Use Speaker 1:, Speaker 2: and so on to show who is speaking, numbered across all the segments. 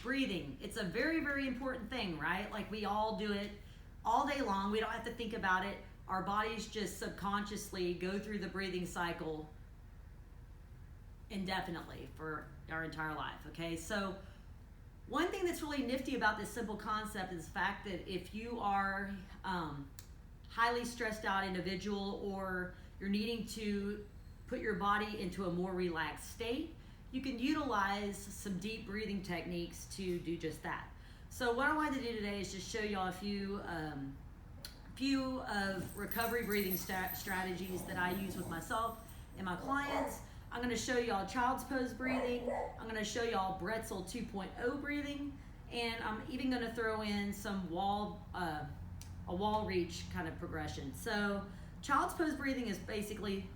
Speaker 1: breathing. It's a very, very important thing, right? Like we all do it all day long. We don't have to think about it. Our bodies just subconsciously go through the breathing cycle indefinitely for our entire life, okay? So one thing that's really nifty about this simple concept is the fact that if you are highly stressed out individual, or you're needing to put your body into a more relaxed state, you can utilize some deep breathing techniques to do just that. So what I wanted to do today is just show y'all a few of recovery breathing strategies that I use with myself and my clients. I'm going to show y'all child's pose breathing. I'm going to show y'all Brettzel 2.0 breathing, and I'm even going to throw in some a wall reach kind of progression. So child's pose breathing is basically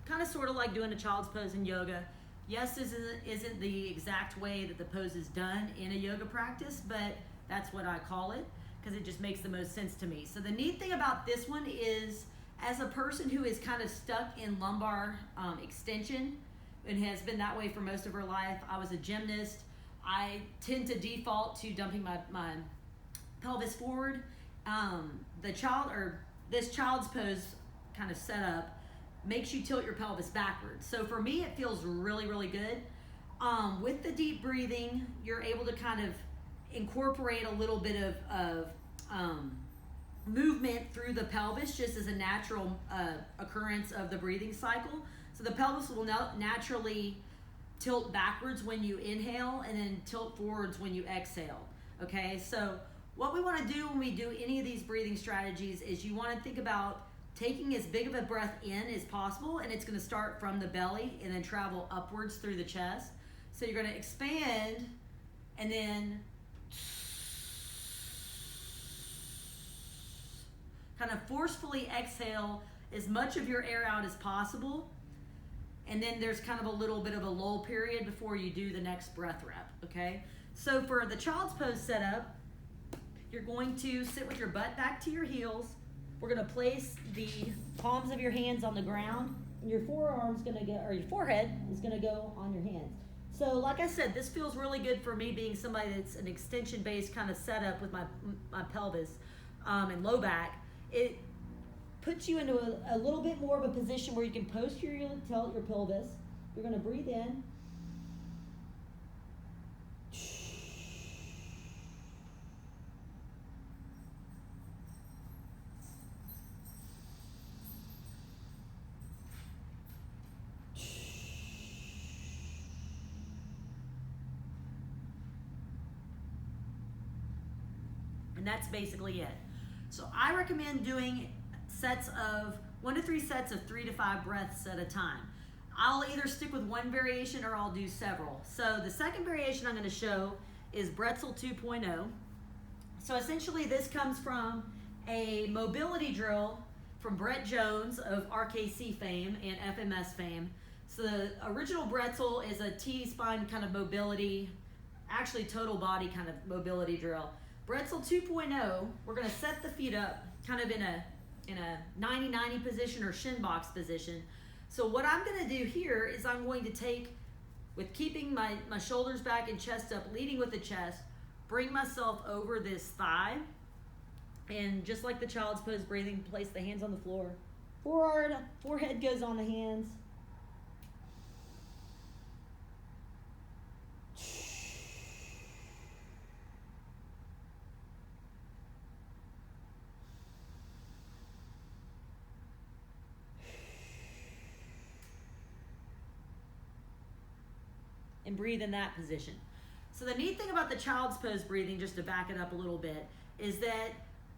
Speaker 1: kind of sort of like doing a child's pose in yoga. Yes, this isn't the exact way that the pose is done in a yoga practice, but that's what I call it because it just makes the most sense to me. So the neat thing about this one is, as a person who is kind of stuck in lumbar extension and has been that way for most of her life, I was a gymnast. I tend to default to dumping my pelvis forward. This child's pose kind of setup makes you tilt your pelvis backwards. So for me, it feels really, really good. With the deep breathing, you're able to kind of incorporate a little bit of movement through the pelvis just as a natural occurrence of the breathing cycle. So the pelvis will naturally tilt backwards when you inhale and then tilt forwards when you exhale. Okay, so what we want to do when we do any of these breathing strategies is you want to think about taking as big of a breath in as possible, and it's going to start from the belly and then travel upwards through the chest. So you're going to expand and then kind of forcefully exhale as much of your air out as possible. And then there's kind of a little bit of a lull period before you do the next breath rep, okay? So for the child's pose setup, you're going to sit with your butt back to your heels. We're gonna place the palms of your hands on the ground, and your forehead is gonna go on your hands. So like I said, this feels really good for me being somebody that's an extension-based kind of setup with my pelvis and low back. It puts you into a little bit more of a position where you can posteriorly tilt your pelvis. You're gonna breathe in. And that's basically it. So I recommend doing sets of 1 to 3 sets of 3 to 5 breaths at a time. I'll either stick with one variation or I'll do several. So the second variation I'm going to show is Brettzel 2.0. So essentially this comes from a mobility drill from Brett Jones of RKC fame and FMS fame. So the original Brettzel is a T-spine kind of mobility, actually total body kind of mobility drill. Brettzel 2.0, we're going to set the feet up kind of in a 90-90 position or shin box position. So what I'm going to do here is I'm going to take, with keeping my shoulders back and chest up, leading with the chest, bring myself over this thigh, and just like the child's pose breathing, place the hands on the floor. Forehead goes on the hands. And breathe in that position. So the neat thing about the child's pose breathing, just to back it up a little bit, is that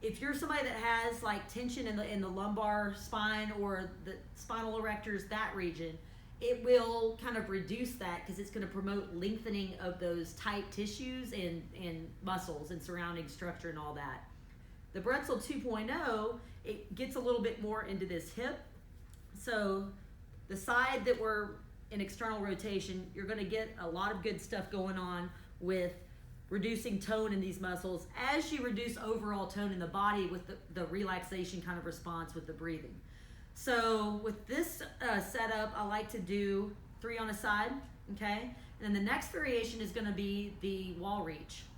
Speaker 1: if you're somebody that has like tension in the lumbar spine or the spinal erectors, that region, it will kind of reduce that because it's going to promote lengthening of those tight tissues and muscles and surrounding structure and all that. The Brettzel 2.0, it gets a little bit more into this hip. So the side that we're in external rotation, you're going to get a lot of good stuff going on with reducing tone in these muscles as you reduce overall tone in the body with the relaxation kind of response with the breathing. So with this setup, I like to do 3 on a side, okay? Then the next variation is going to be the wall reach.